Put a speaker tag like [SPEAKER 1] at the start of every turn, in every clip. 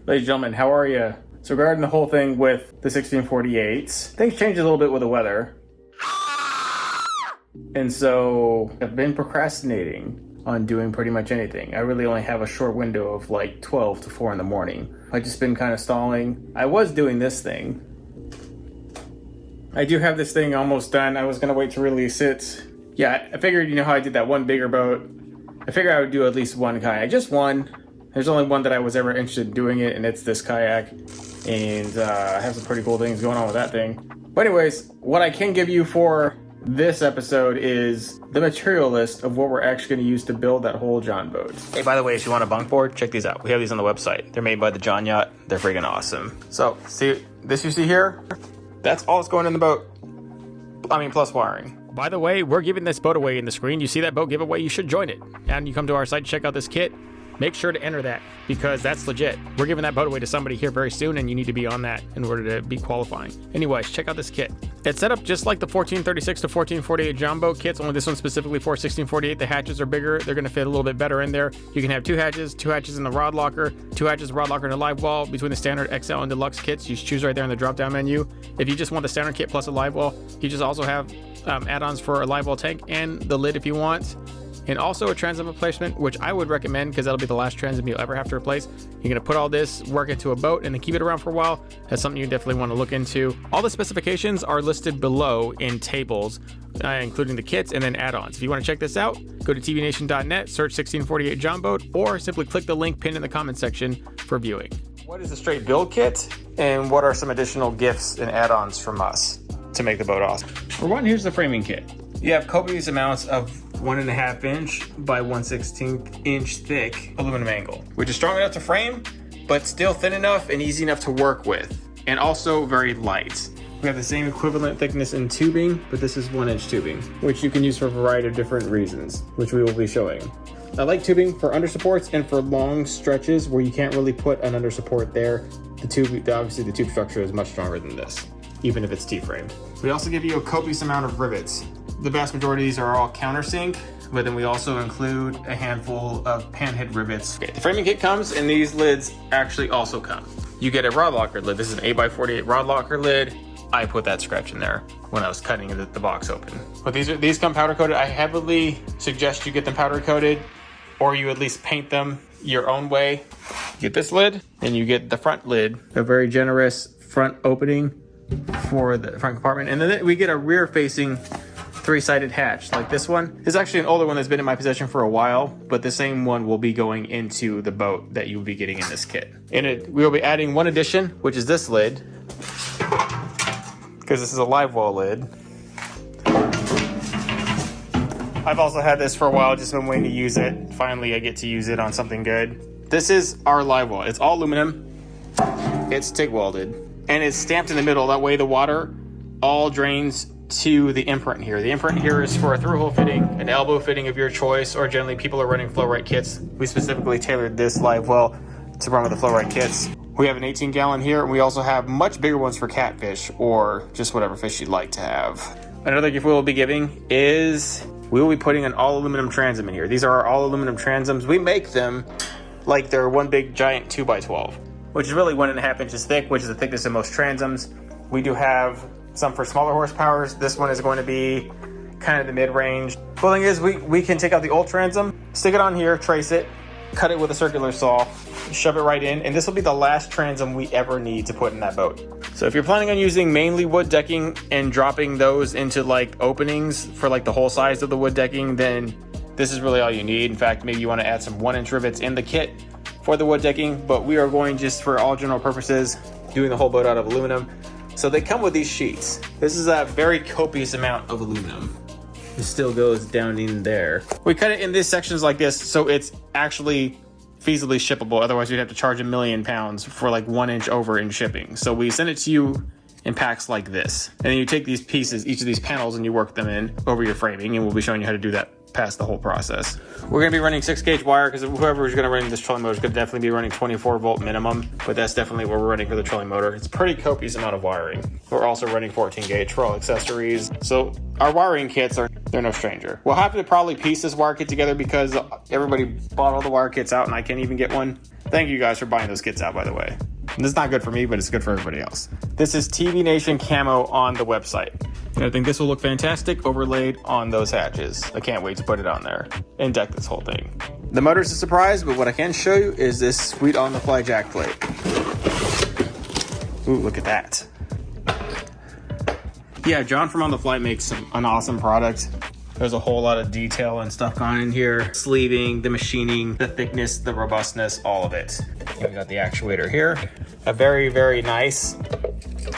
[SPEAKER 1] Ladies and gentlemen, how are you? So regarding the whole thing with the 1648s, things change a little bit with the weather. And so I've been procrastinating on doing pretty much anything. I really only have a short window of like 12 to 4 in the morning. I've just been kind of stalling. I was doing this thing. I do have this thing almost done. I was gonna wait to release it. Yeah, I figured, you know how I did that one bigger boat? I figured I would do at least one kayak, just one. There's only one that I was ever interested in doing it, and it's this kayak. And I have some pretty cool things going on with that thing. But anyways, what I can give you for this episode is the material list of what we're actually going to use to build that whole John boat. Hey, by the way, if you want a bunk board, check these out. We have these on the website. They're made by the John Yacht. They're freaking awesome. So, see this you see here? That's all that's going in the boat. I mean, plus wiring. By the way, we're giving this boat away in the screen. You see that boat giveaway, you should join it. And you come to our site, check out this kit. Make sure to enter that because that's legit. We're giving that boat away to somebody here very soon and you need to be on that in order to be qualifying. Anyways, check out this kit. It's set up just like the 1436 to 1448 John boat kits, only this one specifically for 1648. The hatches are bigger. They're gonna fit a little bit better in there. You can have two hatches in the rod locker, two hatches, rod locker, and a live well. Between the standard, XL, and deluxe kits, you choose right there in the drop down menu. If you just want the standard kit plus a live well, you just also have add-ons for a live well tank and the lid if you want. And also a transom replacement, which I would recommend because that'll be the last transom you'll ever have to replace. You're gonna put all this, work it to a boat, and then keep it around for a while. That's something you definitely want to look into. All the specifications are listed below in tables, including the kits and then add-ons. If you want to check this out, go to tvnation.net, search 1648 John boat, or simply click the link pinned in the comment section for viewing. What is the straight build kit, and what are some additional gifts and add-ons from us to make the boat awesome? For one, here's the framing kit. You have copious amounts of 1.5 inch by 1/16 inch thick aluminum angle, which is strong enough to frame, but still thin enough and easy enough to work with, and also very light. We have the same equivalent thickness in tubing, but this is 1-inch tubing, which you can use for a variety of different reasons, which we will be showing. I like tubing for under supports and for long stretches where you can't really put an under support there. Obviously the tube structure is much stronger than this, even if it's T-framed. We also give you a copious amount of rivets. The vast majority of these are all countersink, but then we also include a handful of panhead rivets. Okay, the framing kit comes and these lids actually also come. You get a rod locker lid. This is an 8x48 rod locker lid. I put that scratch in there when I was cutting the box open. But these come powder coated. I heavily suggest you get them powder coated, or you at least paint them your own way. You get this lid, and you get the front lid, a very generous front opening for the front compartment. And then we get a rear facing 3-sided hatch like this one. This is actually an older one that's been in my possession for a while, but the same one will be going into the boat that you will be getting in this kit. In it, we will be adding one addition, which is this lid, because this is a live well lid. I've also had this for a while, just been waiting to use it. Finally, I get to use it on something good. This is our live well. It's all aluminum. It's TIG welded, and it's stamped in the middle. That way the water all drains to the imprint here. The imprint here is for a through-hole fitting, an elbow fitting of your choice, or generally people are running flow-right kits. We specifically tailored this live well to run with the flow-right kits. We have an 18-gallon here, and we also have much bigger ones for catfish or just whatever fish you'd like to have. Another gift we will be giving is we will be putting an all-aluminum transom in here. These are our all-aluminum transoms. We make them like they're one big giant 2x12, which is really 1.5 inches thick, which is the thickness of most transoms. We do have some for smaller horsepowers. This one is going to be kind of the mid-range. Cool thing is we can take out the old transom, stick it on here, trace it, cut it with a circular saw, shove it right in, and this will be the last transom we ever need to put in that boat. So if you're planning on using mainly wood decking and dropping those into like openings for like the whole size of the wood decking, then this is really all you need. In fact, maybe you want to add some 1-inch rivets in the kit for the wood decking, but we are going just for all general purposes, doing the whole boat out of aluminum. So they come with these sheets. This is a very copious amount of aluminum. It still goes down in there. We cut it in these sections like this, so it's actually feasibly shippable. Otherwise, you'd have to charge £1,000,000 for like 1 inch over in shipping. So we send it to you in packs like this. And then you take these pieces, each of these panels, and you work them in over your framing, and we'll be showing you how to do that past the whole process. We're going to be running 6-gauge wire because whoever is going to run this trolling motor is going to definitely be running 24-volt minimum, but that's definitely what we're running for the trolling motor. It's a pretty copious amount of wiring. We're also running 14-gauge for all accessories. So our wiring kits are They're no stranger. We'll have to probably piece this wire kit together because everybody bought all the wire kits out and I can't even get one. Thank you guys for buying those kits out, by the way. This is not good for me, but it's good for everybody else. This is TV Nation camo on the website. And I think this will look fantastic overlaid on those hatches. I can't wait to put it on there and deck this whole thing. The motor's a surprise, but what I can show you is this sweet on-the-fly jack plate. Ooh, look at that. Yeah, John from On The Fly makes an awesome product. There's a whole lot of detail and stuff gone in here. Sleeving, the machining, the thickness, the robustness, all of it. We got the actuator here. A very, very nice.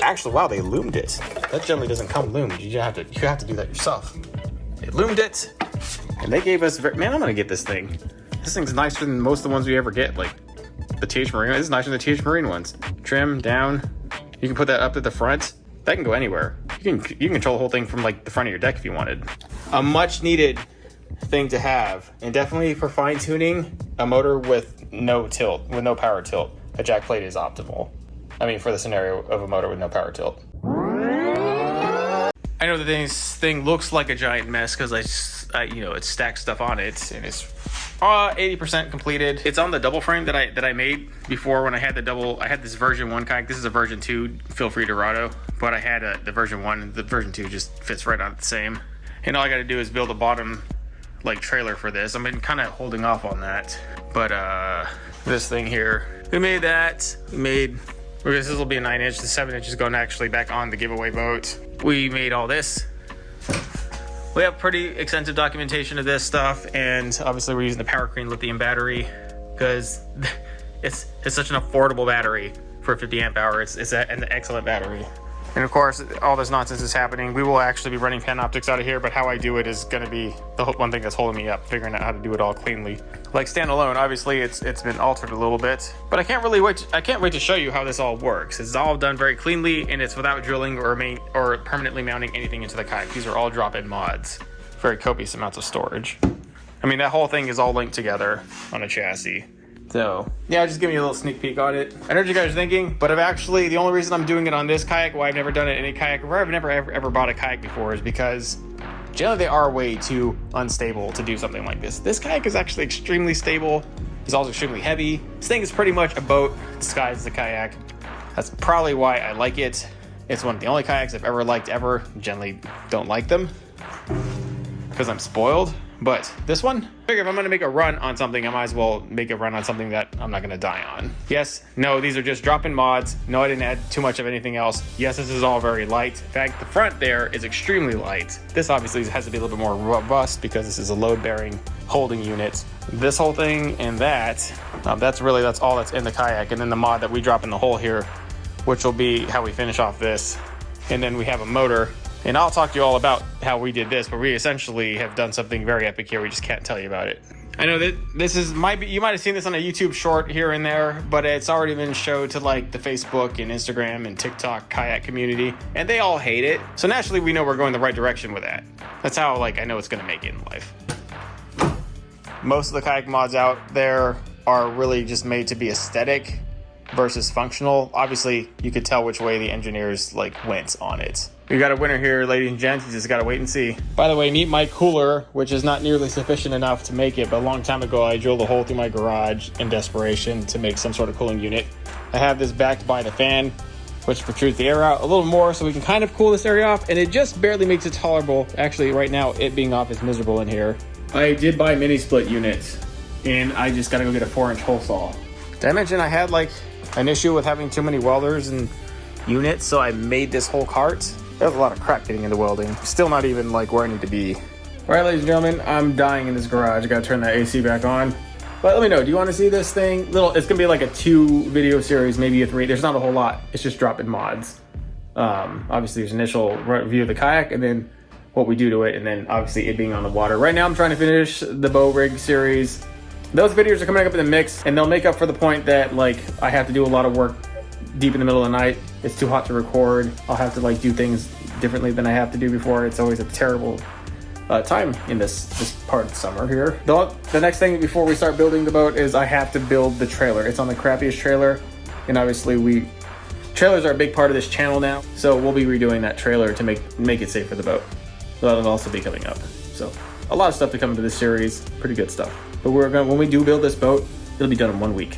[SPEAKER 1] Actually, wow, they loomed it. That generally doesn't come loomed. You have to do that yourself. They loomed it, and they gave us. Man, I'm gonna get this thing. This thing's nicer than most of the ones we ever get. Like the TH Marine. This is nicer than the TH Marine ones. Trim down. You can put that up to the front. That can go anywhere. You can control the whole thing from like the front of your deck if you wanted. A much needed thing to have, and definitely for fine tuning, a motor with no tilt, with no power tilt. A jack plate is optimal. I mean, for the scenario of a motor with no power tilt. I know that this thing looks like a giant mess because I it stacks stuff on it, and it's 80% completed. It's on the double frame that I made before when I had the double. I had this version 1 kayak. This is a version 2. Feel free to Rado. But I had the version 1. The version 2 just fits right on the same. And all I got to do is build a bottom like trailer for this. I've been kind of holding off on that. But this thing here, we made that. This will be a 9-inch. The 7-inch is going actually back on the giveaway boat. We made all this. We have pretty extensive documentation of this stuff, and obviously we're using the Power Crane lithium battery because it's such an affordable battery for 50 amp hour. It's an excellent battery. And of course, all this nonsense is happening. We will actually be running Panoptics out of here, but how I do it is going to be the one thing that's holding me up, figuring out how to do it all cleanly. Like standalone, obviously it's been altered a little bit, but I can't wait to show you how this all works. It's all done very cleanly, and it's without drilling or permanently mounting anything into the kayak. These are all drop-in mods. Very copious amounts of storage. I mean, that whole thing is all linked together on a chassis. So yeah, just give me a little sneak peek on it. I know what you guys are thinking, but the only reason I'm doing it on this kayak, why I've never done it in any kayak, or I've never ever bought a kayak before, is because generally they are way too unstable to do something like this. This kayak is actually extremely stable. It's also extremely heavy. This thing is pretty much a boat disguised as a kayak. That's probably why I like it. It's one of the only kayaks I've ever liked ever. Generally don't like them because I'm spoiled. But this one, I figure if I'm gonna make a run on something, I might as well make a run on something that I'm not gonna die on. Yes, no, these are just drop-in mods. No, I didn't add too much of anything else. Yes, this is all very light. In fact, the front there is extremely light. This obviously has to be a little bit more robust because this is a load-bearing holding unit. This whole thing and that's all that's in the kayak. And then the mod that we drop in the hole here, which will be how we finish off this. And then we have a motor. And I'll talk to you all about how we did this, but we essentially have done something very epic here. We just can't tell you about it. I know that you might have seen this on a YouTube short here and there, but it's already been showed to like the Facebook and Instagram and TikTok kayak community, and they all hate it. So naturally, we know we're going the right direction with that. That's how I know it's gonna make it in life. Most of the kayak mods out there are really just made to be aesthetic versus functional. Obviously, you could tell which way the engineers went on it. We got a winner here, ladies and gents. You just gotta wait and see. By the way, meet my cooler, which is not nearly sufficient enough to make it, but a long time ago I drilled a hole through my garage in desperation to make some sort of cooling unit. I have this backed by the fan, which protrudes the air out a little more so we can kind of cool this area off, and it just barely makes it tolerable. Actually, right now, it being off is miserable in here. I did buy mini split units, and I just gotta go get a 4-inch hole saw. Did I mention I had an issue with having too many welders and units, so I made this whole cart? There's a lot of crap getting into welding. Still not even where I need to be. All right, ladies and gentlemen, I'm dying in this garage. I gotta turn that AC back on. But let me know, do you want to see this thing? It's gonna be like a 2 video series, maybe a 3. There's not a whole lot. It's just drop-in mods. Obviously, there's initial review of the kayak, and then what we do to it, and then obviously it being on the water. Right now, I'm trying to finish the bow rig series. Those videos are coming up in the mix, and they'll make up for the point that I have to do a lot of work deep in the middle of the night. It's too hot to record. I'll have to do things differently than I have to do before. It's always a terrible time in this part of the summer here. The next thing before we start building the boat is I have to build the trailer. It's on the crappiest trailer, and obviously trailers are a big part of this channel now, so we'll be redoing that trailer to make it safe for the boat. So that'll also be coming up. So a lot of stuff to come into this series, pretty good stuff. But when we do build this boat, it'll be done in 1 week.